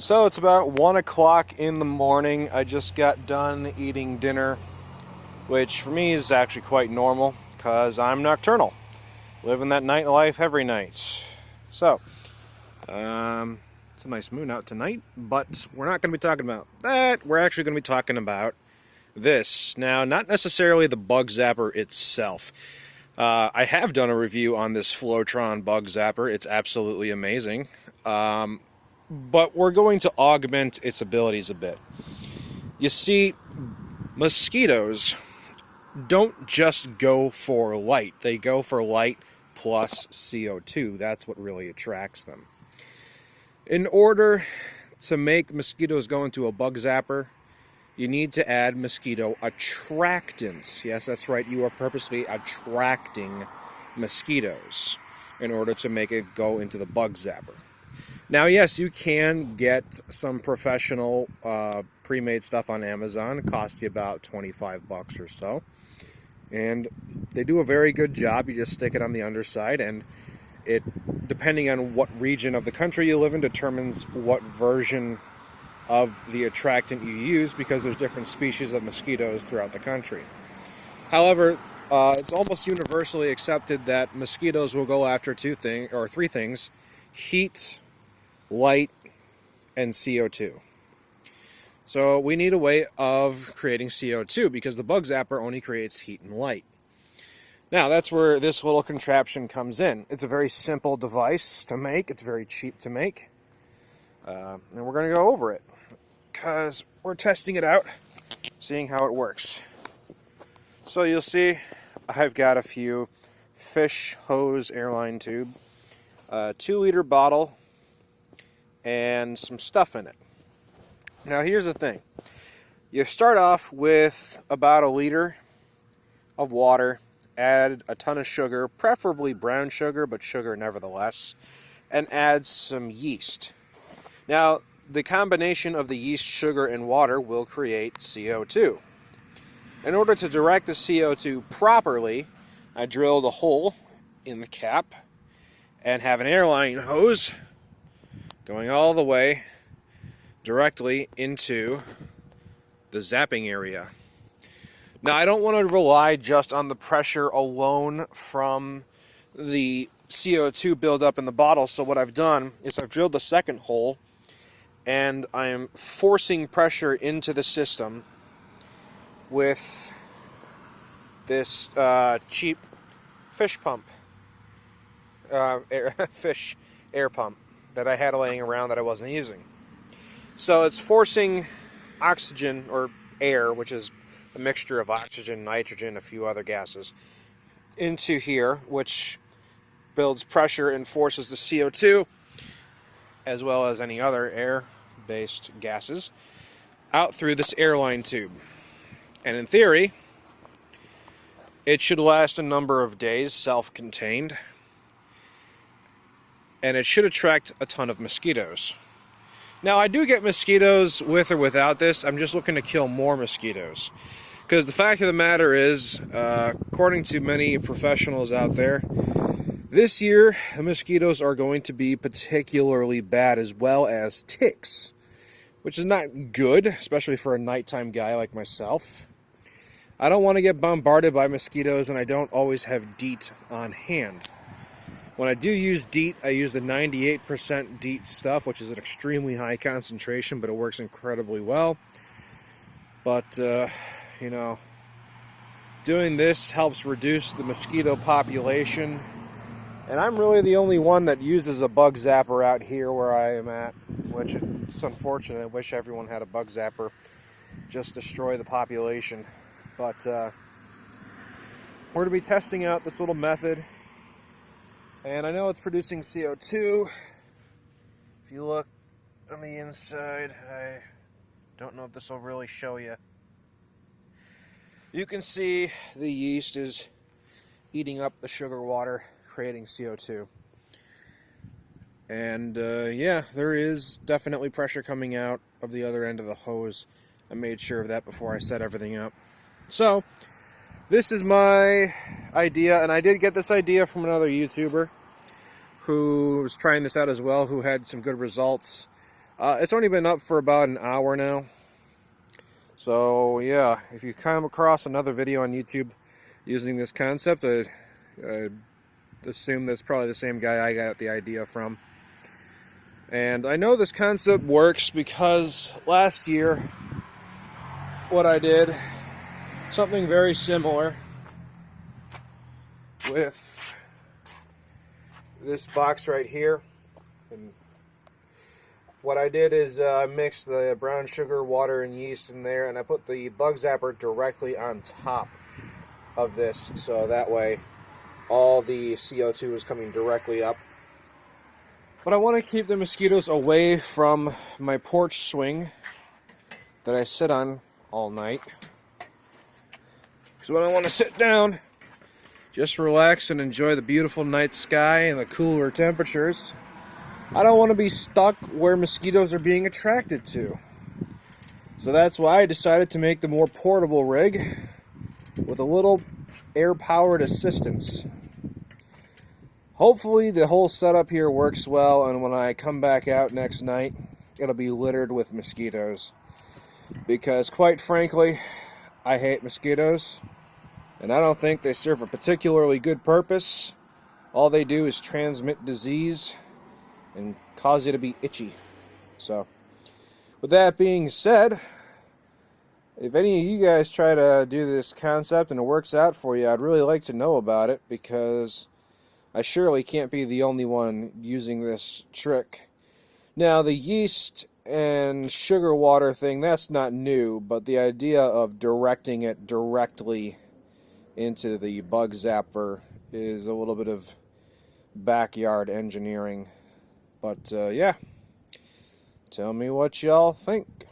So it's about 1 o'clock in the morning. I just got done eating dinner, which for me is actually quite normal because I'm nocturnal, living that nightlife every night. So, it's a nice moon out tonight, but we're not going to be talking about that. We're actually going to be talking about this. Now, not necessarily the bug zapper itself. I have done a review on this Flowtron bug zapper. It's absolutely amazing. But we're going to augment its abilities a bit. You see, mosquitoes don't just go for light. They go for light plus CO2. That's what really attracts them. In order to make mosquitoes go into a bug zapper, you need to add mosquito attractants. Yes, that's right. You are purposely attracting mosquitoes in order to make it go into the bug zapper. Now, yes, you can get some professional pre-made stuff on Amazon. It costs you about 25 bucks or so. And they do a very good job. You just stick it on the underside, and it, depending on what region of the country you live in, determines what version of the attractant you use, because there's different species of mosquitoes throughout the country. However, it's almost universally accepted that mosquitoes will go after three things: heat, light, and CO2. So we need a way of creating CO2 because the bug zapper only creates heat and light. Now that's where this little contraption comes in. It's a very simple device to make. It's very cheap to make. And we're going to go over it because we're testing it out, seeing how it works. So you'll see I've got a few fish hose airline tube, a 2-liter bottle, and some stuff in it. Now here's the thing. You start off with about 1 liter of water, add a ton of sugar, preferably brown sugar, but sugar nevertheless, and add some yeast. Now, the combination of the yeast, sugar, and water will create CO2. In order to direct the CO2 properly, I drilled a hole in the cap and have an airline hose going all the way directly into the zapping area. Now, I don't want to rely just on the pressure alone from the CO2 buildup in the bottle, so what I've done is I've drilled a second hole and I'm forcing pressure into the system with this cheap fish pump, fish air pump that I had laying around that I wasn't using. So it's forcing oxygen, or air, which is a mixture of oxygen, nitrogen, a few other gases, into here, which builds pressure and forces the CO2, as well as any other air-based gases, out through this airline tube. And in theory, it should last a number of days, self-contained, and it should attract a ton of mosquitoes. Now, I do get mosquitoes with or without this. I'm just looking to kill more mosquitoes. Because the fact of the matter is, according to many professionals out there, this year the mosquitoes are going to be particularly bad, as well as ticks, which is not good, especially for a nighttime guy like myself. I don't want to get bombarded by mosquitoes, and I don't always have DEET on hand. When I do use DEET, I use the 98% DEET stuff, which is an extremely high concentration, but it works incredibly well. But, doing this helps reduce the mosquito population. And I'm really the only one that uses a bug zapper out here where I am at, which is unfortunate. I wish everyone had a bug zapper. Just destroy the population. But we're going to be testing out this little method. And I know it's producing CO2. If you look on the inside, I don't know if this will really show you. You can see the yeast is eating up the sugar water, creating CO2. And yeah, there is definitely pressure coming out of the other end of the hose. I made sure of that before I set everything up. So, this is my idea, and I did get this idea from another YouTuber who was trying this out as well, who had some good results. It's only been up for about an hour now. So yeah, if you come across another video on YouTube using this concept, I assume that's probably the same guy I got the idea from. And I know this concept works because last year what I did, something very similar with this box right here. And what I did is I mixed the brown sugar, water, and yeast in there, and I put the bug zapper directly on top of this, so that way all the CO2 is coming directly up. But I want to keep the mosquitoes away from my porch swing that I sit on all night. So when I want to sit down, just relax and enjoy the beautiful night sky and the cooler temperatures, I don't want to be stuck where mosquitoes are being attracted to. So that's why I decided to make the more portable rig with a little air-powered assistance. Hopefully the whole setup here works well, and when I come back out next night, it'll be littered with mosquitoes. Because quite frankly, I hate mosquitoes, and I don't think they serve a particularly good purpose. All they do is transmit disease and cause you to be itchy. So, with that being said, if any of you guys try to do this concept and it works out for you, I'd really like to know about it, because I surely can't be the only one using this trick. Now, the yeast and sugar water thing, that's not new, but the idea of directing it directly into the bug zapper is a little bit of backyard engineering. But yeah, tell me what y'all think.